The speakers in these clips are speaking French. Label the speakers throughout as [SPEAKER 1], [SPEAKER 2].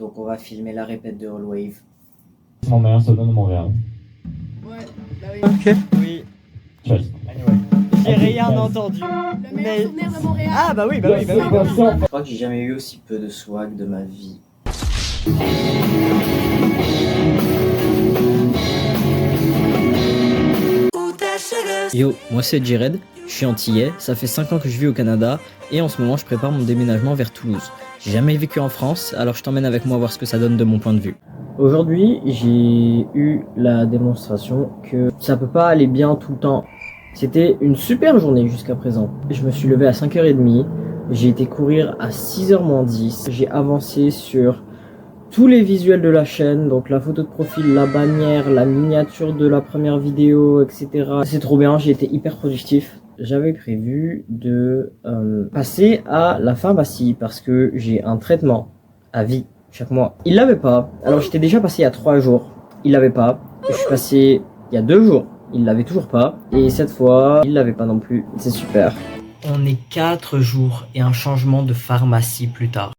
[SPEAKER 1] Donc on va filmer la répète de All Wave.
[SPEAKER 2] Mon meilleur souvenir de Montréal.
[SPEAKER 3] Ouais, bah oui.
[SPEAKER 1] Ok. Oui.
[SPEAKER 2] Just.
[SPEAKER 1] Anyway. J'ai rien entendu.
[SPEAKER 3] Le meilleur souvenir de Montréal.
[SPEAKER 1] Ah bah oui, bah oui, bah oui.
[SPEAKER 2] Bien sûr.
[SPEAKER 1] Je crois que j'ai jamais eu aussi peu de swag de ma vie. Yo, moi c'est Jared, je suis antillais, ça fait 5 ans que je vis au Canada et en ce moment je prépare mon déménagement vers Toulouse. J'ai jamais vécu en France, alors je t'emmène avec moi voir ce que ça donne de mon point de vue. Aujourd'hui, j'ai eu la démonstration que ça peut pas aller bien tout le temps. C'était une super journée jusqu'à présent. Je me suis levé à 5h30, j'ai été courir à 6h moins 10, j'ai avancé sur tous les visuels de la chaîne, donc la photo de profil, la bannière, la miniature de la première vidéo, etc. C'est trop bien, j'ai été hyper productif. J'avais prévu de passer à la pharmacie parce que j'ai un traitement à vie chaque mois. Il l'avait pas, alors j'étais déjà passé il y a 3 jours, il l'avait pas. Je suis passé il y a 2 jours, il l'avait toujours pas. Et cette fois, il l'avait pas non plus, c'est super. On est 4 jours et un changement de pharmacie plus tard.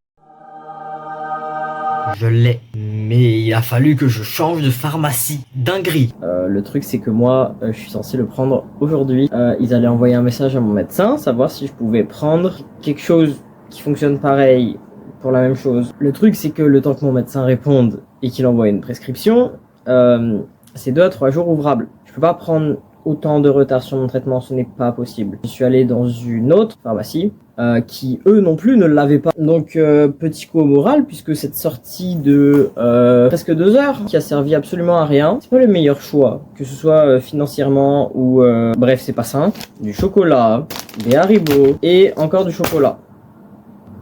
[SPEAKER 1] Je l'ai. Mais il a fallu que je change de pharmacie. Dinguerie. Le truc c'est que moi, je suis censé le prendre aujourd'hui. Ils allaient envoyer un message à mon médecin, savoir si je pouvais prendre quelque chose qui fonctionne pareil pour la même chose. Le truc c'est que le temps que mon médecin réponde et qu'il envoie une prescription, c'est 2 à 3 jours ouvrables. Je peux pas prendre autant de retard sur mon traitement, ce n'est pas possible. Je suis allé dans une autre pharmacie qui eux non plus ne l'avaient pas. Donc petit coup au moral, puisque cette sortie de presque 2 heures qui a servi absolument à rien, c'est pas le meilleur choix, que ce soit financièrement ou bref, c'est pas sain. Du chocolat, des Haribo et encore du chocolat.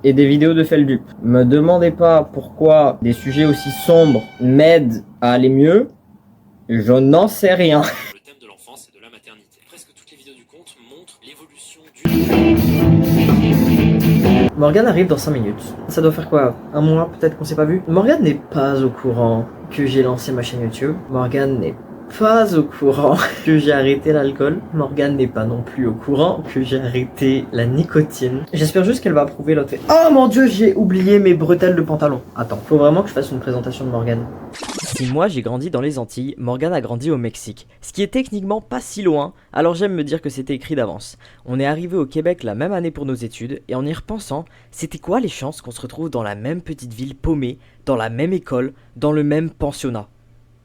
[SPEAKER 1] Et des vidéos de Feldup. Me demandez pas pourquoi des sujets aussi sombres m'aident à aller mieux, je n'en sais rien.
[SPEAKER 4] Le thème de l'enfance et de la maternité. Presque toutes les vidéos du compte montrent l'évolution du...
[SPEAKER 1] Morgane arrive dans 5 minutes. Ça doit faire quoi? Un mois peut-être qu'on s'est pas vu? Morgane n'est pas au courant que j'ai lancé ma chaîne YouTube. Morgane n'est pas au courant que j'ai arrêté l'alcool. Morgane n'est pas non plus au courant que j'ai arrêté la nicotine. J'espère juste qu'elle va approuver l'autre fait. Oh mon dieu, j'ai oublié mes bretelles de pantalon. Attends, faut vraiment que je fasse une présentation de Morgane. Si moi j'ai grandi dans les Antilles, Morgane a grandi au Mexique. Ce qui est techniquement pas si loin, alors j'aime me dire que c'était écrit d'avance. On est arrivé au Québec la même année pour nos études, et en y repensant, c'était quoi les chances qu'on se retrouve dans la même petite ville paumée, dans la même école, dans le même pensionnat?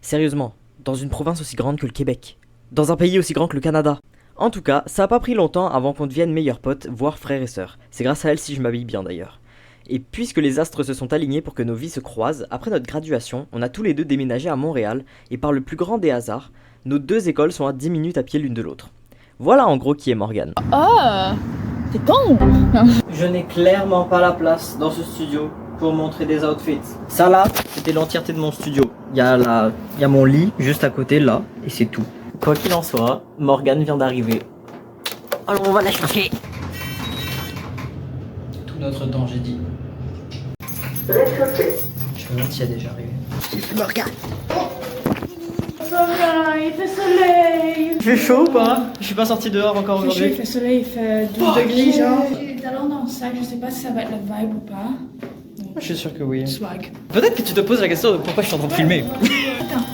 [SPEAKER 1] Sérieusement, dans une province aussi grande que le Québec, dans un pays aussi grand que le Canada. En tout cas, ça a pas pris longtemps avant qu'on devienne meilleurs potes, voire frères et sœurs. C'est grâce à elle si je m'habille bien d'ailleurs. Et puisque les astres se sont alignés pour que nos vies se croisent, après notre graduation, on a tous les deux déménagé à Montréal, et par le plus grand des hasards, nos 2 écoles sont à 10 minutes à pied l'une de l'autre. Voilà en gros qui est Morgane.
[SPEAKER 3] Ah, t'es con.
[SPEAKER 1] Je n'ai clairement pas la place dans ce studio pour montrer des outfits. Ça là, c'était l'entièreté de mon studio. Il y a mon lit juste à côté là, et c'est tout. Quoi qu'il en soit, Morgane vient d'arriver. Alors on va la chercher. Tout notre temps, j'ai dit. Je me demande si elle est déjà arrivée. Morgane!
[SPEAKER 3] Il fait soleil.
[SPEAKER 1] Il fait chaud ou pas? Je suis pas sorti dehors encore
[SPEAKER 3] Il fait chaud, il
[SPEAKER 1] aujourd'hui.
[SPEAKER 3] fait soleil, il fait 12 degrés genre. J'ai des talons dans le sac, je sais pas si ça va être le vibe ou pas.
[SPEAKER 1] Je suis sûr que oui.
[SPEAKER 3] Swag.
[SPEAKER 1] Peut-être que tu te poses la question de pourquoi je suis en train de filmer.
[SPEAKER 3] Attends.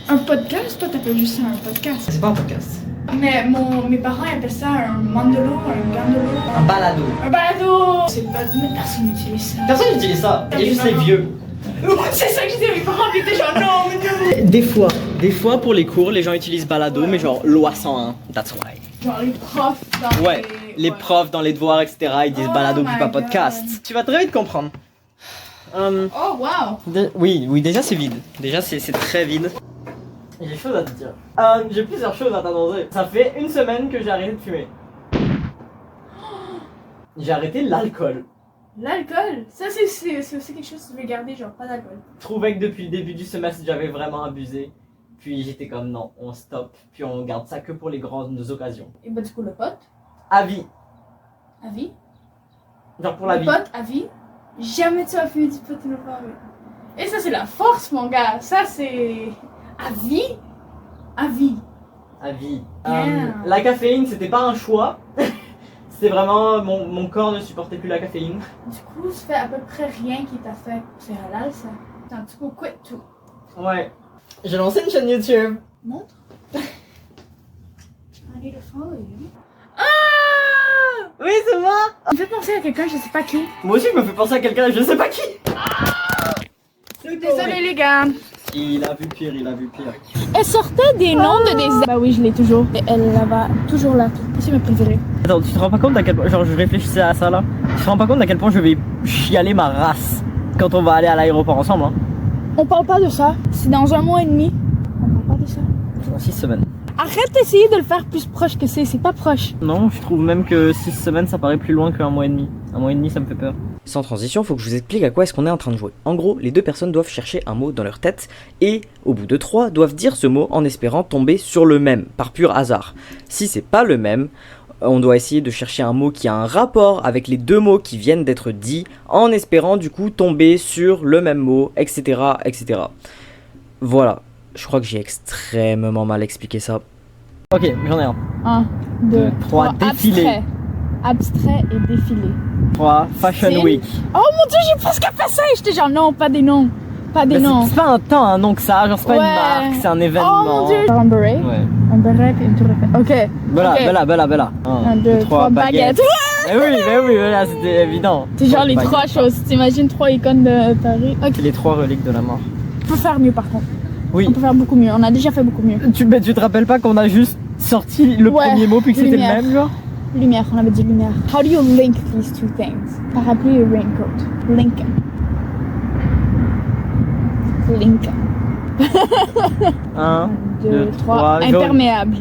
[SPEAKER 3] Un podcast? Toi t'appelles juste ça un podcast.
[SPEAKER 1] C'est pas un podcast.
[SPEAKER 3] Mais mes parents appellent ça un mandolo, un gandolo.
[SPEAKER 1] Un balado.
[SPEAKER 3] Un balado! C'est pas... Mais personne n'utilise ça.
[SPEAKER 1] Personne n'utilise ça. Il y a juste les vieux.
[SPEAKER 3] C'est ça que je disais, mes parents ils étaient genre non, mais non!
[SPEAKER 1] Des fois pour les cours, les gens utilisent balado, mais genre loi 101. That's why.
[SPEAKER 3] Genre les profs dans
[SPEAKER 1] Ouais, les profs dans les devoirs, etc. Ils disent
[SPEAKER 3] Oh
[SPEAKER 1] balado
[SPEAKER 3] my
[SPEAKER 1] puis pas
[SPEAKER 3] God.
[SPEAKER 1] podcast. Tu vas très vite comprendre.
[SPEAKER 3] Oh wow!
[SPEAKER 1] Oui, déjà c'est vide. Déjà c'est très vide. J'ai des choses à te dire. J'ai plusieurs choses à t'annoncer. Ça fait 1 semaine que j'ai arrêté de fumer. J'ai arrêté l'alcool.
[SPEAKER 3] L'alcool? Ça c'est aussi quelque chose que tu veux garder, genre pas d'alcool.
[SPEAKER 1] Je trouvais que depuis le début du semestre j'avais vraiment abusé. Puis j'étais comme non, on stoppe. Puis on garde ça que pour les grandes occasions.
[SPEAKER 3] Et bah du coup le pote,
[SPEAKER 1] À vie.
[SPEAKER 3] à vie.
[SPEAKER 1] Genre pour la
[SPEAKER 3] Le
[SPEAKER 1] vie.
[SPEAKER 3] pote, à vie. Jamais tu vas fumer du pot de nos parents. Et ça c'est la force mon gars, ça c'est... À vie? À vie.
[SPEAKER 1] À vie.
[SPEAKER 3] Yeah.
[SPEAKER 1] La caféine, c'était pas un choix. C'était vraiment mon corps ne supportait plus la caféine.
[SPEAKER 3] Du coup, ça fait à peu près rien qui t'affecte. C'est halal ça. T'as un petit peu quit tout.
[SPEAKER 1] Ouais. J'ai lancé une chaîne YouTube.
[SPEAKER 3] Montre. I need to follow you. Ah!
[SPEAKER 1] Oui, c'est moi.
[SPEAKER 3] Ça me fait penser à quelqu'un, je sais pas qui.
[SPEAKER 1] Moi aussi, je me fais penser à quelqu'un, je sais pas qui.
[SPEAKER 3] Désolée les gars.
[SPEAKER 1] Il a vu pire, il a vu pire.
[SPEAKER 3] Elle sortait des noms de des... Bah oui, je l'ai toujours. Et elle va toujours là. C'est ma préférée.
[SPEAKER 1] Attends, tu te rends pas compte à quel point, genre je réfléchissais à ça là, tu te rends pas compte à quel point je vais chialer ma race quand on va aller à l'aéroport ensemble, hein.
[SPEAKER 3] On parle pas de ça. C'est dans 1 mois et demi. On parle pas de ça.
[SPEAKER 1] Dans 6 semaines.
[SPEAKER 3] Arrête d'essayer de le faire plus proche que c'est pas proche.
[SPEAKER 1] Non, je trouve même que 6 semaines ça paraît plus loin qu'1 mois et demi. 1 mois et demi ça me fait peur. Sans transition, faut que je vous explique à quoi est-ce qu'on est en train de jouer. En gros, les deux personnes doivent chercher un mot dans leur tête et, au bout de 3, doivent dire ce mot en espérant tomber sur le même, par pur hasard. Si c'est pas le même, on doit essayer de chercher un mot qui a un rapport avec les deux mots qui viennent d'être dits, en espérant du coup tomber sur le même mot, etc. etc. Voilà, je crois que j'ai extrêmement mal expliqué ça. Ok, j'en ai un.
[SPEAKER 3] 1, 2,
[SPEAKER 1] 3, défilé.
[SPEAKER 3] Abstrait et défilé.
[SPEAKER 1] 3, Fashion
[SPEAKER 3] C'est-
[SPEAKER 1] Week.
[SPEAKER 3] Oh mon dieu, j'ai presque fait ça. J'étais genre non, pas des noms. Pas des
[SPEAKER 1] Bah,
[SPEAKER 3] noms.
[SPEAKER 1] c'est pas un temps, un nom que ça, genre c'est pas
[SPEAKER 3] Ouais.
[SPEAKER 1] une marque, c'est un
[SPEAKER 3] Oh
[SPEAKER 1] événement.
[SPEAKER 3] mon dieu. Un beret.
[SPEAKER 1] Ouais.
[SPEAKER 3] Un beret et une tour Eiffel. Ok.
[SPEAKER 1] Voilà,
[SPEAKER 3] Ok.
[SPEAKER 1] bella.
[SPEAKER 3] 1, 2, 3, baguettes.
[SPEAKER 1] Mais oui, voilà, c'était évident.
[SPEAKER 3] C'est genre les
[SPEAKER 1] Baguette.
[SPEAKER 3] 3 choses. T'imagines 3 icônes de Paris. Ok.
[SPEAKER 1] C'est les 3 reliques de la mort.
[SPEAKER 3] On peut faire mieux par contre.
[SPEAKER 1] Oui.
[SPEAKER 3] On peut faire beaucoup mieux. On a déjà fait beaucoup mieux.
[SPEAKER 1] Tu te rappelles pas qu'on a juste sorti le
[SPEAKER 3] Ouais,
[SPEAKER 1] premier mot puis que c'était le
[SPEAKER 3] lumière.
[SPEAKER 1] même, genre?
[SPEAKER 3] Lumière, on avait dit lumière. How do you link these two things? Parapluie et raincoat. Lincoln. Lincoln.
[SPEAKER 1] 1,
[SPEAKER 3] 2,
[SPEAKER 1] 2,
[SPEAKER 3] 3.
[SPEAKER 1] 3,
[SPEAKER 3] Imperméable.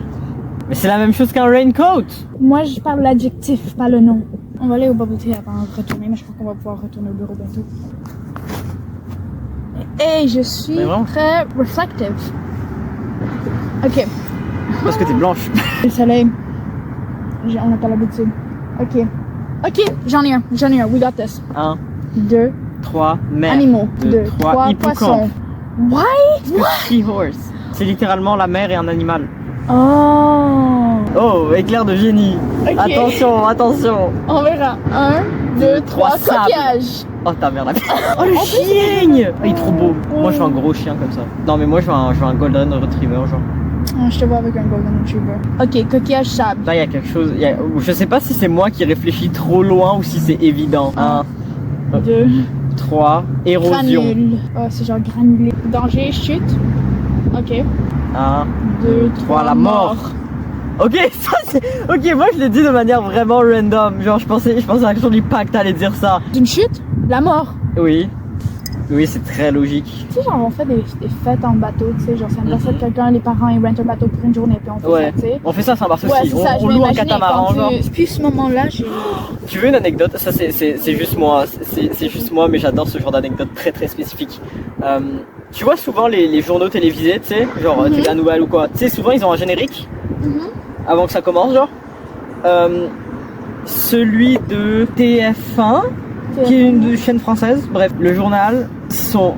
[SPEAKER 1] Mais c'est la même chose qu'un raincoat.
[SPEAKER 3] Moi, je parle l'adjectif, pas le nom. On va aller au bubble tea avant de retourner, mais je crois qu'on va pouvoir retourner au bureau bientôt. Et je suis
[SPEAKER 1] Mais vraiment?
[SPEAKER 3] très reflective. Ok.
[SPEAKER 1] Parce que t'es blanche.
[SPEAKER 3] Le soleil. On n'a pas l'habitude. Ok. Ok, j'en ai un. We got this.
[SPEAKER 1] 1,
[SPEAKER 3] 2.
[SPEAKER 1] 3, mer.
[SPEAKER 3] Animaux.
[SPEAKER 1] 2,
[SPEAKER 3] 2,
[SPEAKER 1] 3,
[SPEAKER 3] 3
[SPEAKER 1] hippocampe.
[SPEAKER 3] poissons. Why?
[SPEAKER 1] Seahorse. C'est littéralement la mer et un animal.
[SPEAKER 3] Oh.
[SPEAKER 1] Oh, éclair de génie.
[SPEAKER 3] Ok.
[SPEAKER 1] Attention.
[SPEAKER 3] On verra. 1, 2, 3
[SPEAKER 1] sables.
[SPEAKER 3] coquillages.
[SPEAKER 1] Oh ta mère la Oh le chien. Il est trop beau. Moi je veux un gros chien comme ça. Non mais moi je veux un golden retriever genre.
[SPEAKER 3] Oh, je te vois avec un golden retriever. Ok, coquillage sable.
[SPEAKER 1] Là il y a quelque chose. Je sais pas si c'est moi qui réfléchis trop loin ou si c'est évident. 1,
[SPEAKER 3] 2.
[SPEAKER 1] 3, érosion.
[SPEAKER 3] Granule. Oh, c'est genre granulé. Danger, chute. Ok.
[SPEAKER 1] 1,
[SPEAKER 3] 2,
[SPEAKER 1] 3, la mort. Ok, ça c'est. Ok, moi je l'ai dit de manière vraiment random. Genre je pensais actually pas que t'allais dire ça.
[SPEAKER 3] D'une chute, la mort.
[SPEAKER 1] Oui. Oui, c'est très logique.
[SPEAKER 3] Tu sais, genre, on fait des fêtes en bateau, tu sais, genre, c'est anniversaire de quelqu'un, les parents, ils rentent un bateau pour une journée, puis on fait
[SPEAKER 1] Ouais.
[SPEAKER 3] ça, tu sais.
[SPEAKER 1] On fait ça à Saint-Barth
[SPEAKER 3] Ouais,
[SPEAKER 1] aussi.
[SPEAKER 3] c'est ça, je
[SPEAKER 1] On loue un
[SPEAKER 3] m'imaginais
[SPEAKER 1] catamaran genre.
[SPEAKER 3] Depuis ce moment-là, j'ai...
[SPEAKER 1] Tu veux une anecdote? Ça c'est juste moi, c'est juste moi, mais j'adore ce genre d'anecdote très très spécifique. Tu vois souvent les journaux télévisés, tu sais, genre Télé Nouvelle ou quoi. Tu sais, souvent ils ont un générique avant que ça commence, genre. Celui de TF1, qui est une chaîne française. Bref, le journal sont.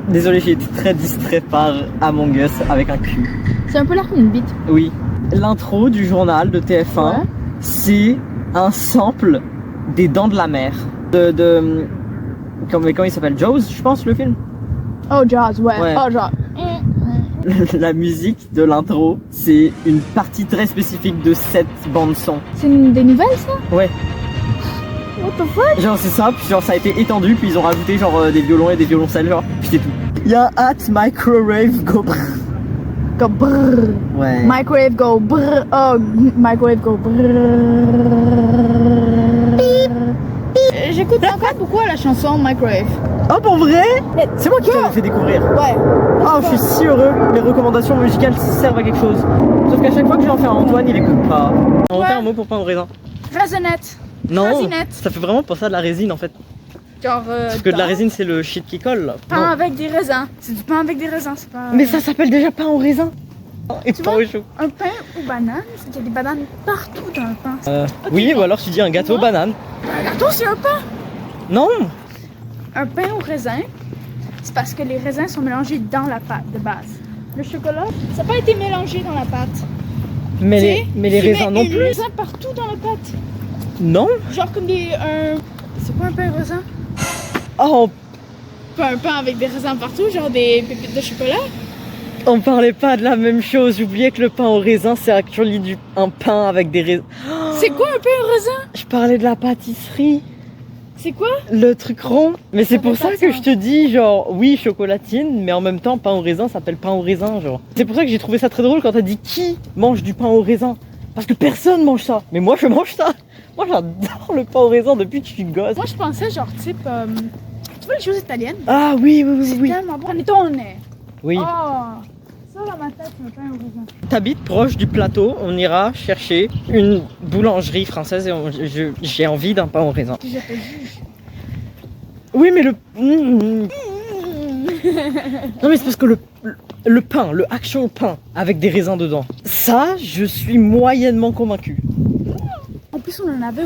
[SPEAKER 1] Désolé, j'ai été très distrait par Among Us avec un cul.
[SPEAKER 3] C'est un peu l'air comme une bite.
[SPEAKER 1] Oui. L'intro du journal de TF1,
[SPEAKER 3] Ouais.
[SPEAKER 1] c'est un sample des Dents de la Mer. Comment il s'appelle? Jaws, je pense, le film.
[SPEAKER 3] Oh, Jaws, ouais.
[SPEAKER 1] Ouais.
[SPEAKER 3] Oh, genre...
[SPEAKER 1] La musique de l'intro, c'est une partie très spécifique de cette bande-son.
[SPEAKER 3] C'est des nouvelles, ça?
[SPEAKER 1] Ouais.
[SPEAKER 3] What the fuck?
[SPEAKER 1] Genre c'est ça, puis genre ça a été étendu, puis ils ont rajouté genre des violons et des violoncelles, genre, puis c'est tout. Y'a at microwave go brrr.
[SPEAKER 3] Go brrr.
[SPEAKER 1] Ouais.
[SPEAKER 3] Microwave go brrr. Oh, microwave go brrr. J'écoute encore beaucoup la chanson Microwave.
[SPEAKER 1] Oh pour vrai? C'est moi qui t'avais fait découvrir.
[SPEAKER 3] Ouais.
[SPEAKER 1] Oh je suis si heureux, les recommandations musicales servent à quelque chose. Sauf qu'à chaque fois que j'en fais à Antoine, il écoute pas. On va faire un mot pour pain au raisin.
[SPEAKER 3] Raisinette.
[SPEAKER 1] Non,
[SPEAKER 3] Raisinette.
[SPEAKER 1] ça fait vraiment penser à de la résine en fait.
[SPEAKER 3] Genre.
[SPEAKER 1] Parce que de la résine c'est le shit qui colle là.
[SPEAKER 3] Pain
[SPEAKER 1] Non.
[SPEAKER 3] avec des raisins. C'est du pain avec des raisins, c'est pas.
[SPEAKER 1] Mais ça s'appelle déjà pain au raisin. Et
[SPEAKER 3] Tu
[SPEAKER 1] pain
[SPEAKER 3] vois?
[SPEAKER 1] au chou.
[SPEAKER 3] Un pain aux bananes, c'est qu'il y a des bananes partout dans le pain.
[SPEAKER 1] Oui, ou alors tu dis un gâteau
[SPEAKER 3] Moi?
[SPEAKER 1] banane.
[SPEAKER 3] Un gâteau, c'est un pain.
[SPEAKER 1] Non.
[SPEAKER 3] Un pain au raisin, c'est parce que les raisins sont mélangés dans la pâte de base. Le chocolat, ça n'a pas été mélangé dans la pâte.
[SPEAKER 1] Mais
[SPEAKER 3] Tu sais,
[SPEAKER 1] les
[SPEAKER 3] tu
[SPEAKER 1] raisins
[SPEAKER 3] mets
[SPEAKER 1] non
[SPEAKER 3] du
[SPEAKER 1] plus.
[SPEAKER 3] raisin partout dans la pâte.
[SPEAKER 1] Non?
[SPEAKER 3] Genre comme c'est quoi un pain raisin?
[SPEAKER 1] Oh,
[SPEAKER 3] Pas un pain avec des raisins partout, genre des pépites de chocolat?
[SPEAKER 1] on parlait pas de la même chose. J'oubliais que le pain au raisin, c'est actually un pain avec des raisins.
[SPEAKER 3] C'est quoi un pain au raisin?
[SPEAKER 1] Je parlais de la pâtisserie.
[SPEAKER 3] C'est quoi?
[SPEAKER 1] Le truc rond. Mais c'est
[SPEAKER 3] Ça
[SPEAKER 1] pour
[SPEAKER 3] fait
[SPEAKER 1] ça
[SPEAKER 3] pas
[SPEAKER 1] que
[SPEAKER 3] ça.
[SPEAKER 1] je te dis, genre, oui, chocolatine, mais en même temps, pain au raisin s'appelle pain au raisin, genre. C'est pour ça que j'ai trouvé ça très drôle quand t'as dit qui mange du pain au raisin. Parce que personne mange ça. Mais moi, je mange ça. Moi, j'adore le pain au raisin depuis que je suis gosse.
[SPEAKER 3] Moi je pensais genre type. Tu vois les choses italiennes?
[SPEAKER 1] Ah oui, oui, oui,
[SPEAKER 3] C'est
[SPEAKER 1] oui.
[SPEAKER 3] tellement bon. Panettone!
[SPEAKER 1] Oui.
[SPEAKER 3] Oh! Ça dans ma tête, c'est un pain au raisin.
[SPEAKER 1] T'habites proche du plateau, on ira chercher une boulangerie française et j'ai envie d'un pain au raisin.
[SPEAKER 3] Je te juge.
[SPEAKER 1] Oui, mais le. Non, mais c'est parce que le pain, le actual pain avec des raisins dedans, ça, je suis moyennement convaincu.
[SPEAKER 3] En plus, on en avait.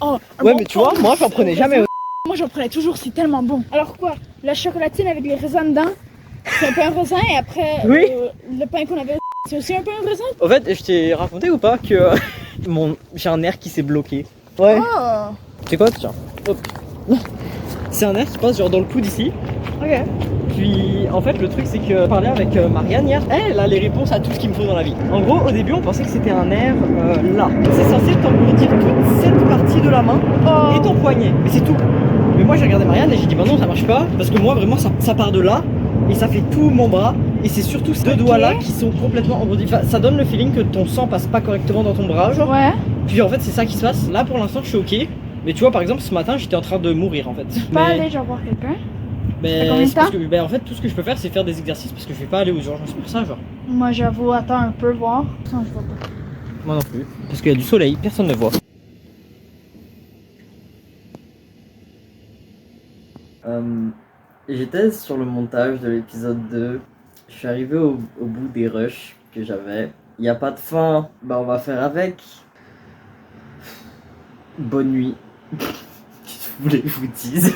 [SPEAKER 3] Oh! un
[SPEAKER 1] Ouais,
[SPEAKER 3] bon
[SPEAKER 1] mais tu
[SPEAKER 3] pain
[SPEAKER 1] vois, moi, j'en prenais
[SPEAKER 3] au
[SPEAKER 1] jamais.
[SPEAKER 3] raisin. Moi, j'en prenais toujours, c'est tellement bon. Alors quoi? La chocolatine avec les raisins dedans, c'est un pain au raisin et après,
[SPEAKER 1] Oui.
[SPEAKER 3] le pain qu'on avait, c'est aussi un pain au raisin?
[SPEAKER 1] Au fait, je t'ai raconté ou pas que j'ai un nerf qui s'est bloqué. Ouais.
[SPEAKER 3] Oh!
[SPEAKER 1] C'est quoi, tiens. Hop. C'est un nerf qui passe genre dans le coude ici.
[SPEAKER 3] Ok.
[SPEAKER 1] Puis en fait le truc c'est que je parlais avec Marianne hier, elle a les réponses à tout ce qu'il me faut dans la vie. En gros au début on pensait que c'était un nerf là. C'est censé t'engloutir toute cette partie de la main et ton poignet, mais c'est tout. Mais moi j'ai regardé Marianne et j'ai dit bah non ça marche pas parce que moi vraiment ça part de là et ça fait tout mon bras et c'est surtout ces deux doigts là qui sont complètement engourdis. Enfin, ça donne le feeling que ton sang passe pas correctement dans ton bras genre.
[SPEAKER 3] Ouais.
[SPEAKER 1] Puis en fait c'est ça qui se passe. Là pour l'instant je suis ok. Mais tu vois par exemple ce matin j'étais en train de mourir en fait.
[SPEAKER 3] Pas
[SPEAKER 1] Mais-
[SPEAKER 3] aller genre voir quelqu'un.
[SPEAKER 1] Mais
[SPEAKER 3] combien de
[SPEAKER 1] c'est parce
[SPEAKER 3] temps
[SPEAKER 1] que, en fait, tout ce que je peux faire, c'est faire des exercices parce que je vais pas aller aux urgences pour ça, genre.
[SPEAKER 3] Moi j'avoue, attends un peu voir. Non, je vois pas.
[SPEAKER 1] Moi non plus. Parce qu'il y a du soleil, personne ne voit. J'étais sur le montage de l'épisode 2. Je suis arrivé au bout des rushs que j'avais. Il n'y a pas de fin. Bah, on va faire avec. Bonne nuit. Qu'est-ce que vous voulez que je vous dise?